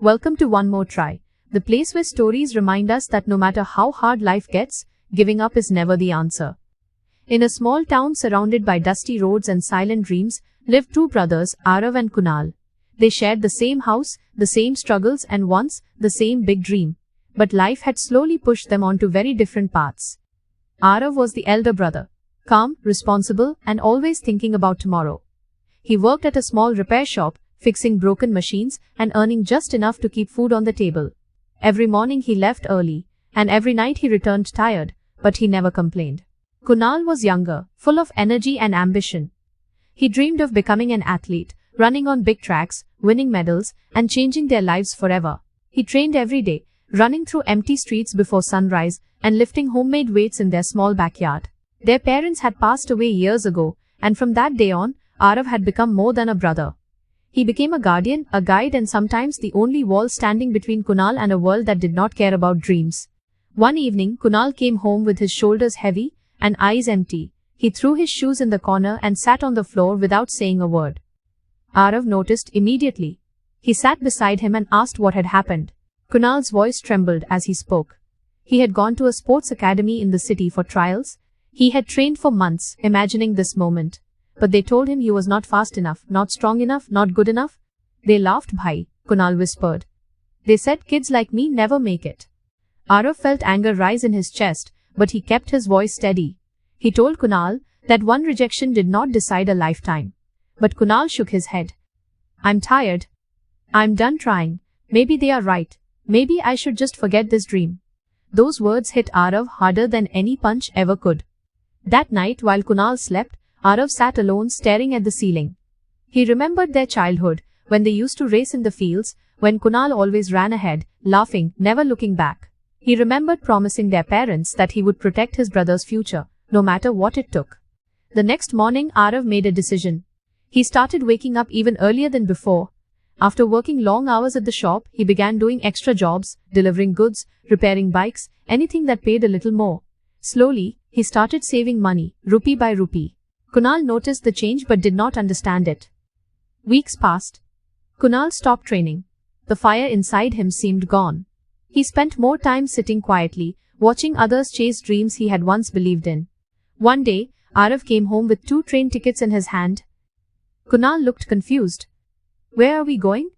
Welcome to One More Try, the place where stories remind us that no matter how hard life gets, giving up is never the answer. In a small town surrounded by dusty roads and silent dreams, lived two brothers, Arav and Kunal. They shared the same house, the same struggles, and once, the same big dream. But life had slowly pushed them onto very different paths. Arav was the elder brother, calm, responsible, and always thinking about tomorrow. He worked at a small repair shop, fixing broken machines and earning just enough to keep food on the table. Every morning he left early, and every night he returned tired, but he never complained. Kunal was younger, full of energy and ambition. He dreamed of becoming an athlete, running on big tracks, winning medals, and changing their lives forever. He trained every day, running through empty streets before sunrise and lifting homemade weights in their small backyard. Their parents had passed away years ago, and from that day on, Arav had become more than a brother. He became a guardian, a guide, and sometimes the only wall standing between Kunal and a world that did not care about dreams. One evening, Kunal came home with his shoulders heavy and eyes empty. He threw his shoes in the corner and sat on the floor without saying a word. Arav noticed immediately. He sat beside him and asked what had happened. Kunal's voice trembled as he spoke. He had gone to a sports academy in the city for trials. He had trained for months, imagining this moment. But they told him he was not fast enough, not strong enough, not good enough. They laughed, "Bhai," Kunal whispered. "They said kids like me never make it." Arav felt anger rise in his chest, but he kept his voice steady. He told Kunal that one rejection did not decide a lifetime. But Kunal shook his head. "I'm tired. I'm done trying. Maybe they are right. Maybe I should just forget this dream." Those words hit Arav harder than any punch ever could. That night, while Kunal slept, Arav sat alone staring at the ceiling. He remembered their childhood, when they used to race in the fields, when Kunal always ran ahead, laughing, never looking back. He remembered promising their parents that he would protect his brother's future, no matter what it took. The next morning, Arav made a decision. He started waking up even earlier than before. After working long hours at the shop, he began doing extra jobs, delivering goods, repairing bikes, anything that paid a little more. Slowly, he started saving money, rupee by rupee. Kunal noticed the change but did not understand it. Weeks passed. Kunal stopped training. The fire inside him seemed gone. He spent more time sitting quietly, watching others chase dreams he had once believed in. One day, Arav came home with 2 train tickets in his hand. Kunal looked confused. "Where are we going?"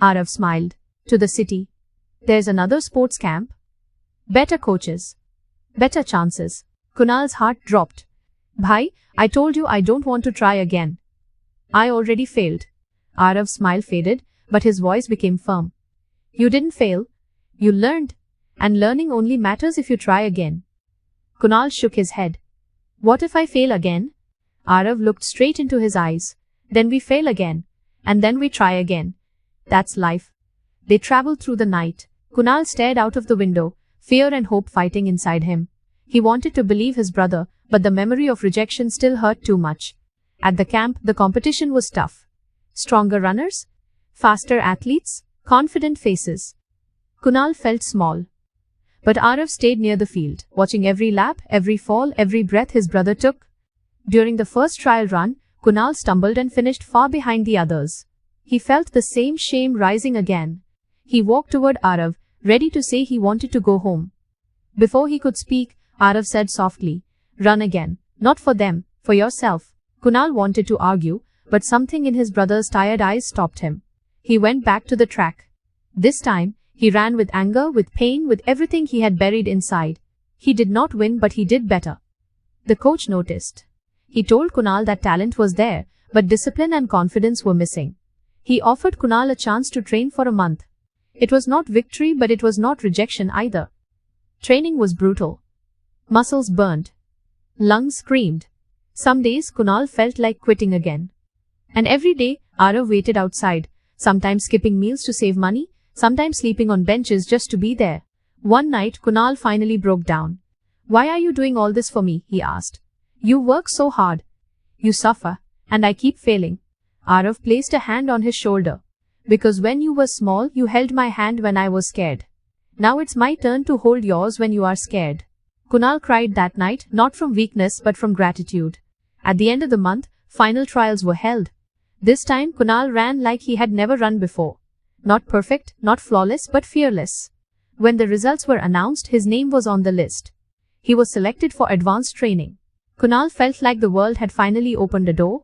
Arav smiled. "To the city. There's another sports camp. Better coaches. Better chances." Kunal's heart dropped. "Bhai, I told you I don't want to try again. I already failed." Arav's smile faded, but his voice became firm. "You didn't fail. You learned. And learning only matters if you try again." Kunal shook his head. "What if I fail again?" Arav looked straight into his eyes. "Then we fail again. And then we try again. That's life." They traveled through the night. Kunal stared out of the window, fear and hope fighting inside him. He wanted to believe his brother, but the memory of rejection still hurt too much. At the camp, the competition was tough. Stronger runners, faster athletes, confident faces. Kunal felt small. But Arav stayed near the field, watching every lap, every fall, every breath his brother took. During the first trial run, Kunal stumbled and finished far behind the others. He felt the same shame rising again. He walked toward Arav, ready to say he wanted to go home. Before he could speak, Arav said softly, "Run again. Not for them, for yourself." Kunal wanted to argue, but something in his brother's tired eyes stopped him. He went back to the track. This time, he ran with anger, with pain, with everything he had buried inside. He did not win, but he did better. The coach noticed. He told Kunal that talent was there, but discipline and confidence were missing. He offered Kunal a chance to train for a month. It was not victory, but it was not rejection either. Training was brutal. Muscles burned. Lungs screamed. Some days Kunal felt like quitting again. And every day, Arav waited outside, sometimes skipping meals to save money, sometimes sleeping on benches just to be there. One night, Kunal finally broke down. "Why are you doing all this for me?" he asked. "You work so hard. You suffer, and I keep failing." Arav placed a hand on his shoulder. "Because when you were small, you held my hand when I was scared. Now it's my turn to hold yours when you are scared." Kunal cried that night, not from weakness but from gratitude. At the end of the month, final trials were held. This time Kunal ran like he had never run before. Not perfect, not flawless, but fearless. When the results were announced, his name was on the list. He was selected for advanced training. Kunal felt like the world had finally opened a door.